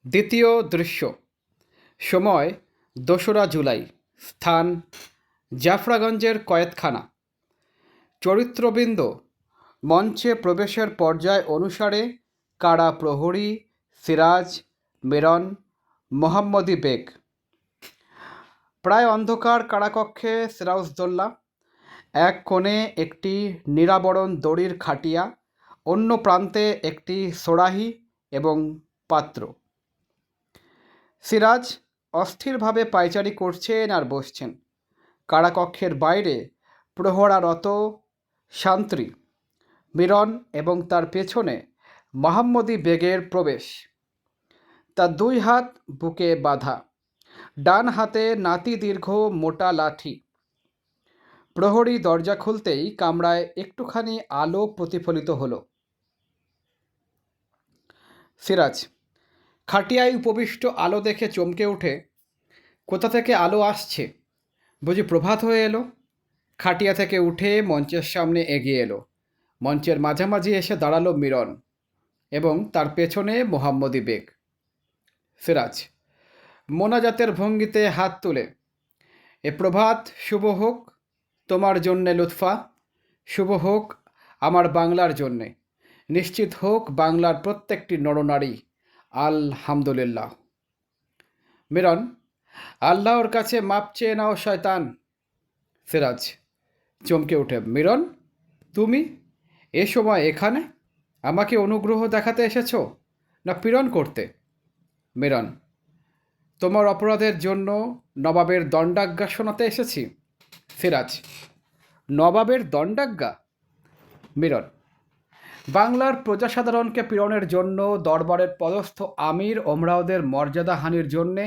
দ্বিতীয় দৃশ্য। সময় ২রা জুলাই। স্থান জাফরাগঞ্জের কয়েতখানা। চরিত্রবৃন্দ মঞ্চে প্রবেশের পর্যায় অনুসারে কারা প্রহরী, সিরাজ, মিরন, মোহাম্মদী বেগ। প্রায় অন্ধকার কারাকক্ষে সিরাজদৌল্লা। এক কোণে একটি নিরাবরণ দড়ির খাটিয়া, অন্য প্রান্তে একটি সোরাহি এবং পাত্র। সিরাজ অস্থিরভাবে পায়চারি করছেন আর বসছেন। কারাকক্ষের বাইরে প্রহরারত শান্ত্রী মিরন এবং তার পেছনে মোহাম্মদী বেগের প্রবেশ। তার দুই হাত বুকে বাঁধা, ডান হাতে নাতি দীর্ঘ মোটা লাঠি। প্রহরী দরজা খুলতেই কামরায় একটুখানি আলো প্রতিফলিত হলো। সিরাজ খাটিয়ায় উপবিষ্ট আলো দেখে চমকে উঠে, কোথা থেকে আলো আসছে? বুঝি প্রভাত হয়ে এলো? খাটিয়া থেকে উঠে মঞ্চের সামনে এগিয়ে এলো। মঞ্চের মাঝামাঝি এসে দাঁড়ালো মিরন এবং তার পেছনে মোহাম্মদী বেগ। সিরাজ মোনাজাতের ভঙ্গিতে হাত তুলে, এ প্রভাত শুভ হোক তোমার জন্যে লুৎফা, শুভ হোক আমার বাংলার জন্যে, নিশ্চিত হোক বাংলার প্রত্যেকটি নরনারী আলহামদুলিল্লাহ। মিরন আল্লাহর কাছে মাপ চেয়ে নাও শয়তান। সিরাজ চমকে উঠে, মিরন তুমি এ সময় এখানে? আমাকে অনুগ্রহ দেখাতে এসেছো না পীড়ন করতে? মিরন তোমার অপরাধের জন্য নবাবের দণ্ডাজ্ঞা শোনাতে এসেছি। সিরাজ নবাবের দণ্ডাজ্ঞা? মিরন বাংলার প্রজাসাধারণকে পীড়নের জন্য, দরবারের পদস্থ আমির ওমরাওদের মর্যাদাহানির জন্যে,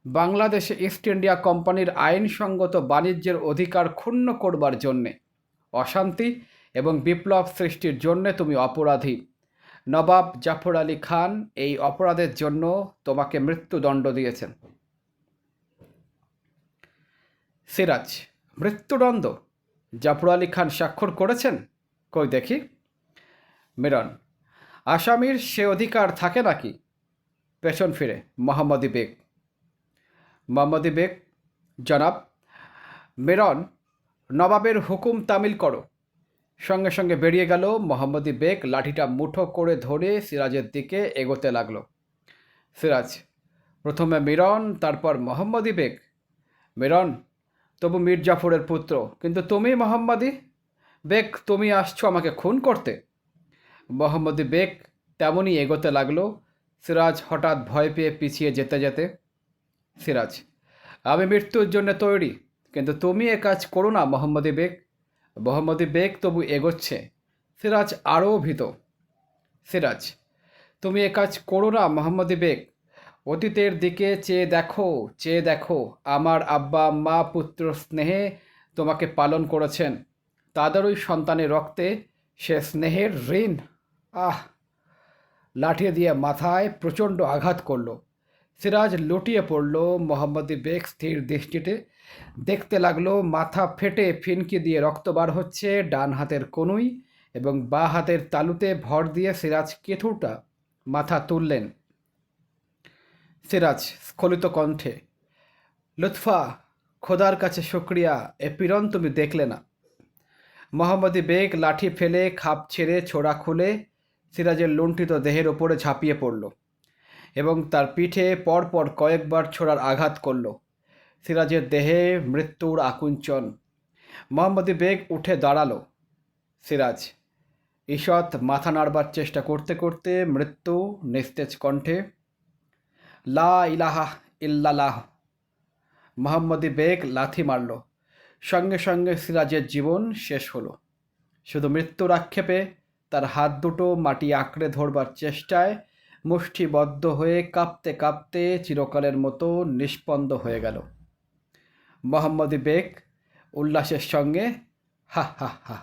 বাংলাদেশে ইস্ট ইন্ডিয়া কোম্পানির আইনসঙ্গত বাণিজ্যের অধিকার ক্ষুণ্ণ করবার জন্যে, অশান্তি এবং বিপ্লব সৃষ্টির জন্যে তুমি অপরাধী। নবাব জাফর আলী খান এই অপরাধের জন্য তোমাকে মৃত্যুদণ্ড দিয়েছেন। সিরাজ মৃত্যুদণ্ড? জাফর আলী খান স্বাক্ষর করেছেন? কই দেখি। মিরন আসামির সে অধিকার থাকে নাকি? পেছন ফিরে মোহাম্মদী বেগ। মোহাম্মদী বেগ জনাব। মিরন নবাবের হুকুম তামিল করো। সঙ্গে সঙ্গে বেরিয়ে গেল। মোহাম্মদী বেগ লাঠিটা মুঠো করে ধরে সিরাজের দিকে এগোতে লাগলো। সিরাজ প্রথমে মিরন, তারপর মোহাম্মদী বেগ। মিরন তবু মীর জাফরের পুত্র, কিন্তু তুমি মোহাম্মদী বেগ, তুমি আসছো আমাকে খুন করতে? মোহাম্মদী বেগ তেমনই এগোতে লাগলো। সিরাজ হঠাৎ ভয় পেয়ে পিছিয়ে যেতে যেতে। সিরাজ আমি মৃত্যুর জন্য তৈরি, কিন্তু তুমি এ কাজ করো না মোহাম্মদী বেগ। মোহাম্মদী বেগ তবু এগোচ্ছে। সিরাজ আরও ভীত। সিরাজ তুমি এ কাজ করো না মোহাম্মদী বেগ। অতীতের দিকে চেয়ে দেখো, আমার আব্বা আম্মা পুত্র স্নেহে তোমাকে পালন করেছেন, তাদেরই সন্তানের রক্তে সে স্নেহের ঋণ। লাঠি দিয়ে মাথায় প্রচণ্ড আঘাত করল। সিরাজ লুটিয়ে পড়ল। মোহাম্মদী বেগ স্থির দৃষ্টিতে দেখতে লাগলো। মাথা ফেটে ফিনকি দিয়ে রক্ত বার হচ্ছে। ডান হাতের কনুই এবং বাঁ হাতের তালুতে ভর দিয়ে সিরাজ কেথুটা মাথা তুললেন। সিরাজ স্খলিত কণ্ঠে, লুৎফা, খোদার কাছে শুক্রিয়া, এ পীড়ন তুমি দেখলে না। মোহাম্মদী বেগ লাঠি ফেলে, খাপ ছেড়ে, ছোড়া খুলে সিরাজের লুণ্ঠিত দেহের ওপরে ঝাঁপিয়ে পড়ল এবং তার পিঠে পরপর কয়েকবার ছোড়ার আঘাত করল। সিরাজের দেহে মৃত্যুর আকুঞ্চন। মোহাম্মদী বেগ উঠে দাঁড়ালো। সিরাজ ঈষৎ মাথা নাড়বার চেষ্টা করতে করতে মৃত্যু নিস্তেজ কণ্ঠে, লা ইলাহা ইল্লাল্লাহ। মোহাম্মদী বেগ লাথি মারল। সঙ্গে সঙ্গে সিরাজের জীবন শেষ হলো। শুধু মৃত্যুর আক্ষেপে তার হাত দুটো মাটি আঁকড়ে ধরবার চেষ্টায় মুষ্টিবদ্ধ হয়ে কাঁপতে কাঁপতে চিরকালের মতো নিষ্পন্দ হয়ে গেল। মোহাম্মদী বেগ উল্লাসের সঙ্গে হা হা হা